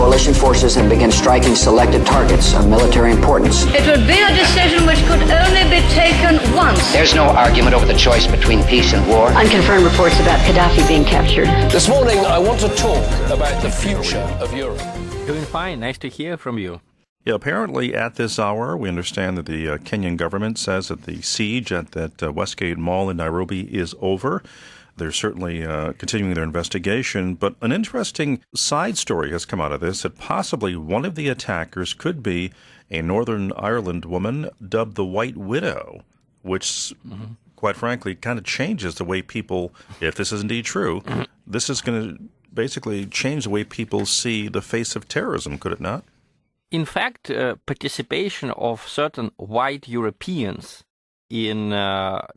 coalition forces and begin striking selected targets of military importance. It would be a decision which could only be taken once. There's no argument over the choice between peace and war. Unconfirmed reports about Gaddafi being captured. This morning, I want to talk about the future of Europe. Doing fine. Nice to hear from you. Yeah, apparently at this hour, we understand that the Kenyan government says that the siege at that Westgate Mall in Nairobi is over. They're certainly continuing their investigation, but an interesting side story has come out of this that possibly one of the attackers could be a Northern Ireland woman dubbed the White Widow, which, quite frankly, kind of changes the way people, if this is indeed true, this is going to basically change the way people see the face of terrorism, could it not? In fact, participation of certain white Europeans in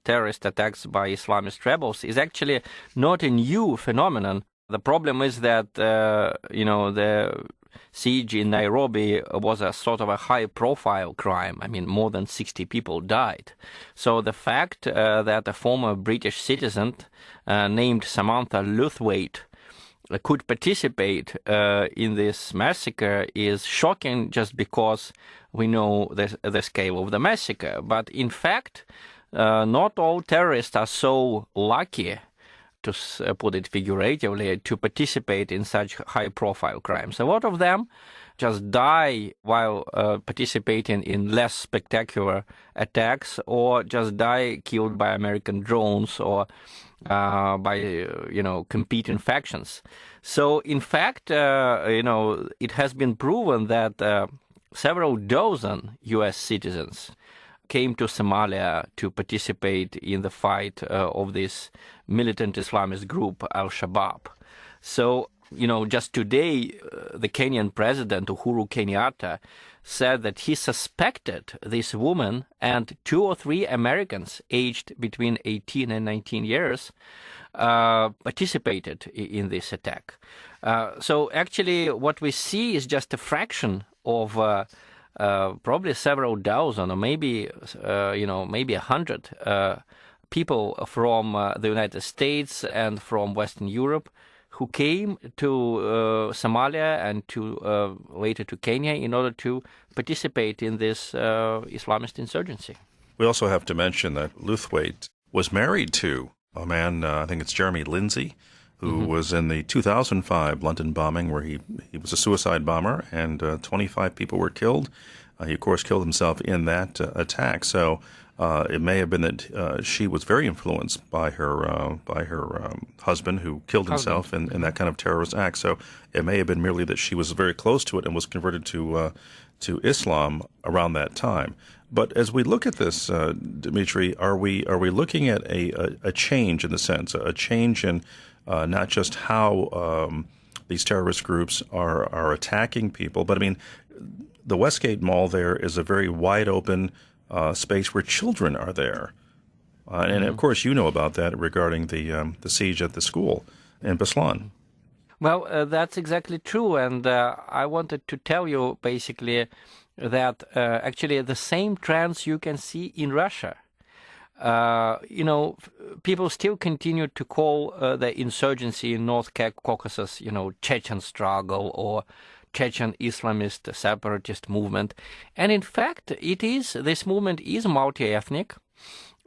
terrorist attacks by Islamist rebels is actually not a new phenomenon. The problem is that, the siege in Nairobi was a sort of a high-profile crime. I mean, more than 60 people died. So the fact that a former British citizen named Samantha Lewthwaite could participate in this massacre is shocking just because we know the scale of the massacre. But in fact, not all terrorists are so lucky, to put it figuratively, to participate in such high-profile crimes. A lot of them just die while participating in less spectacular attacks, or just die killed by American drones or by competing factions. So, in fact, it has been proven that several dozen U.S. citizens came to Somalia to participate in the fight of this militant Islamist group, Al-Shabaab. So, just today, the Kenyan president, Uhuru Kenyatta, said that he suspected this woman and 2 or 3 Americans aged between 18 and 19 years participated in this attack. So actually what we see is just a fraction of probably several dozen or maybe 100 people from the United States and from Western Europe who came to Somalia and to later to Kenya in order to participate in this Islamist insurgency. We also have to mention that Lewthwaite was married to a man, I think it's Jeremy Lindsay, who was in the 2005 London bombing where he was a suicide bomber and 25 people were killed. He, of course, killed himself in that attack. So it may have been that she was very influenced by her husband, who killed himself in that kind of terrorist act. So it may have been merely that she was very close to it and was converted to Islam around that time. But as we look at this, Dmitry, are we looking at a change in the sense, a change in not just how these terrorist groups are attacking people, but I mean, the Westgate Mall there is a very wide open space where children are there. And of course, you know about that regarding the siege at the school in Beslan. Well, that's exactly true. And I wanted to tell you basically that actually the same trends you can see in Russia. People still continue to call the insurgency in North Caucasus, Chechen struggle or Chechen Islamist separatist movement. And in fact, this movement is multi-ethnic.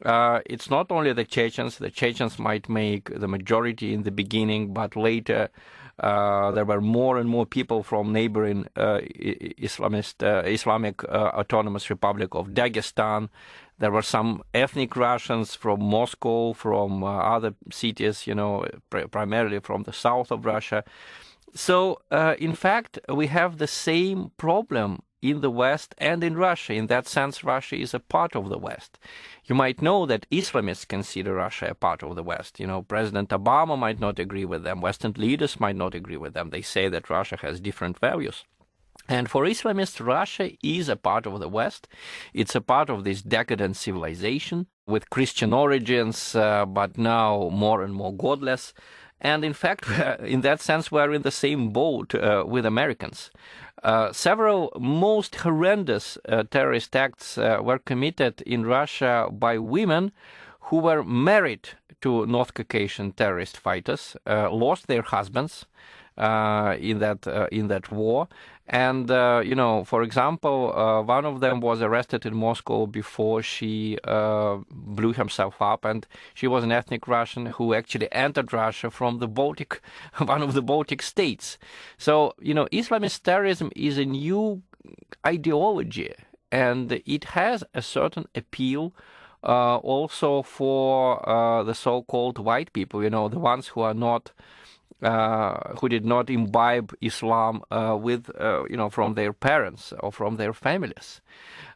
It's not only the Chechens. The Chechens might make the majority in the beginning, but later there were more and more people from neighboring Islamic Autonomous Republic of Dagestan. There were some ethnic Russians from Moscow, from other cities, primarily from the south of Russia. So, in fact, we have the same problem in the West and in Russia. In that sense, Russia is a part of the West. You might know that Islamists consider Russia a part of the West. President Obama might not agree with them. Western leaders might not agree with them. They say that Russia has different values. And for Islamists, Russia is a part of the West. It's a part of this decadent civilization with Christian origins, but now more and more godless. And in fact, in that sense, we're in the same boat with Americans. Several most horrendous terrorist acts were committed in Russia by women who were married to North Caucasian terrorist fighters, lost their husbands, in that war. And, for example, one of them was arrested in Moscow before she blew herself up, and she was an ethnic Russian who actually entered Russia from the Baltic, one of the Baltic states. So, Islamist terrorism is a new ideology, and it has a certain appeal also for the so-called white people, the ones who are not who did not imbibe Islam from their parents or from their families.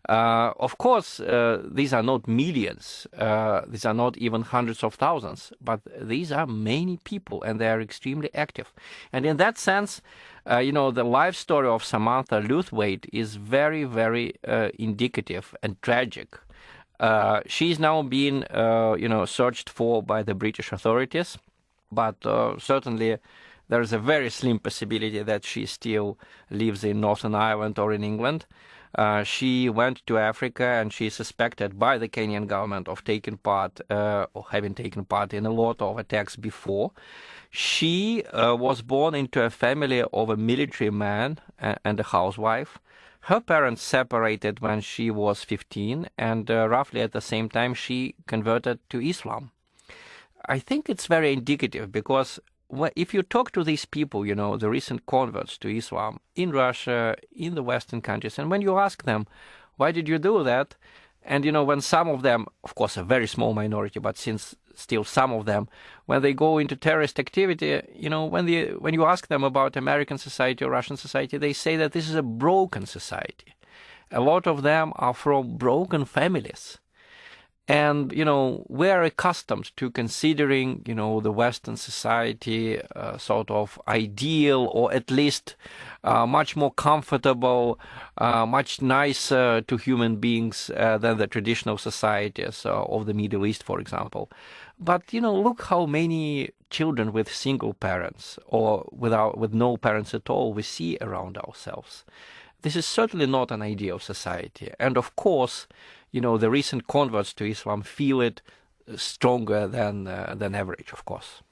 Of course, these are not millions, these are not even hundreds of thousands, but these are many people, and they are extremely active. And in that sense, the life story of Samantha Lewthwaite is very, very indicative and tragic. She's now being, searched for by the British authorities. But certainly there is a very slim possibility that she still lives in Northern Ireland or in England. She went to Africa, and she is suspected by the Kenyan government of taking part or having taken part in a lot of attacks before. She was born into a family of a military man and a housewife. Her parents separated when she was 15, and roughly at the same time she converted to Islam. I think it's very indicative because if you talk to these people, the recent converts to Islam in Russia, in the Western countries, and when you ask them, why did you do that? And, when some of them, of course, a very small minority, but since still some of them, when they go into terrorist activity, when you ask them about American society or Russian society, they say that this is a broken society. A lot of them are from broken families. And, we're accustomed to considering, the Western society sort of ideal, or at least much more comfortable, much nicer to human beings than the traditional societies of the Middle East, for example. But, look how many children with single parents or with no parents at all we see around ourselves. This is certainly not an ideal society. And, of course, the recent converts to Islam feel it stronger than average, of course.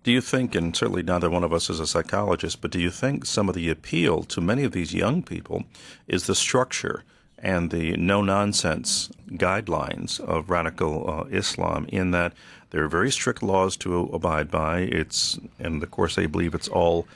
Do you think, and certainly neither one of us is a psychologist, but do you think some of the appeal to many of these young people is the structure and the no-nonsense guidelines of radical Islam, in that there are very strict laws to abide by, and of course they believe it's all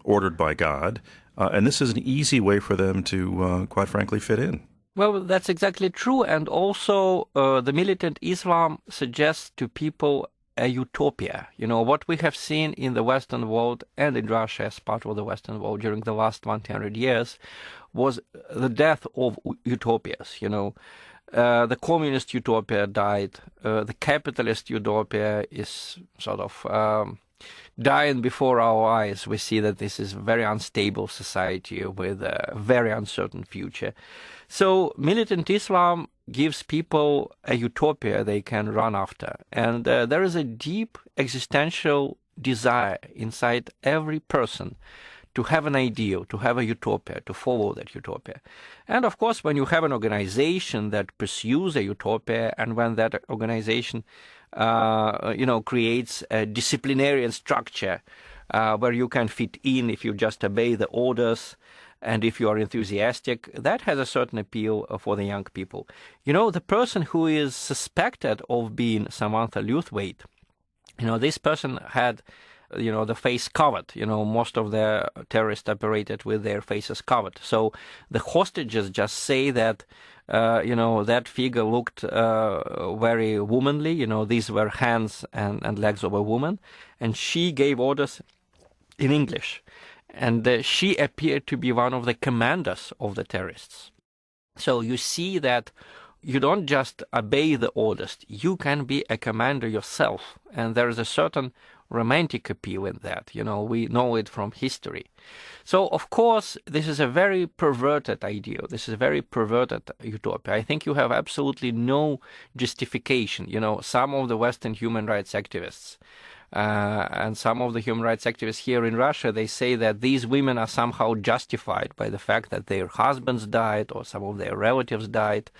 ordered by God, and this is an easy way for them to, quite frankly, fit in? Well, that's exactly true. And also the militant Islam suggests to people a utopia. What we have seen in the Western world and in Russia as part of the Western world during the last 100 years was the death of utopias. The communist utopia died. The capitalist utopia is sort of dying before our eyes. We see that this is a very unstable society with a very uncertain future. So militant Islam gives people a utopia they can run after. And there is a deep existential desire inside every person to have an ideal, to have a utopia, to follow that utopia. And of course, when you have an organization that pursues a utopia, and when that organization creates a disciplinarian structure where you can fit in if you just obey the orders, and if you are enthusiastic, that has a certain appeal for the young people. The person who is suspected of being Samantha Lewthwaite, this person had, the face covered. Most of the terrorists operated with their faces covered. So the hostages just say that, that figure looked very womanly. These were hands and legs of a woman. And she gave orders in English. And she appeared to be one of the commanders of the terrorists. So you see that you don't just obey the orders, you can be a commander yourself. And there is a certain romantic appeal in that. We know it from history. So, of course, this is a very perverted ideal. This is a very perverted utopia. I think you have absolutely no justification. Some of the Western human rights activists and some of the human rights activists here in Russia, they say that these women are somehow justified by the fact that their husbands died, or some of their relatives died,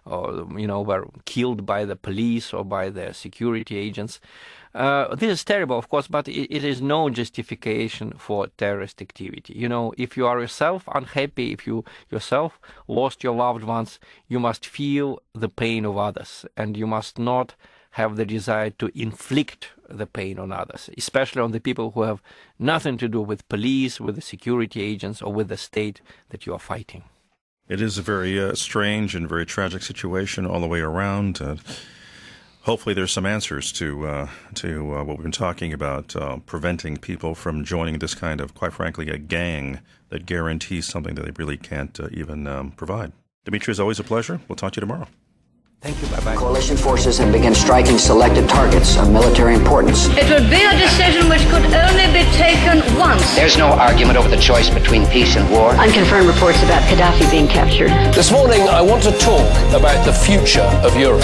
or, were killed by the police or by the security agents. This is terrible, of course, but it is no justification for terrorist activity. You know, if you are yourself unhappy, if you yourself lost your loved ones, you must feel the pain of others, and you must not have the desire to inflict the pain on others, especially on the people who have nothing to do with police, with the security agents, or with the state that you are fighting. It is a very strange and very tragic situation all the way around. Hopefully there's some answers to what we've been talking about, preventing people from joining this kind of, quite frankly, a gang that guarantees something that they really can't even provide. Dimitri, it's always a pleasure. We'll talk to you tomorrow. Thank you. Bye-bye. Coalition forces have begun striking selected targets of military importance. It will be a decision which could only be taken once. There's no argument over the choice between peace and war. Unconfirmed reports about Gaddafi being captured. This morning, I want to talk about the future of Europe.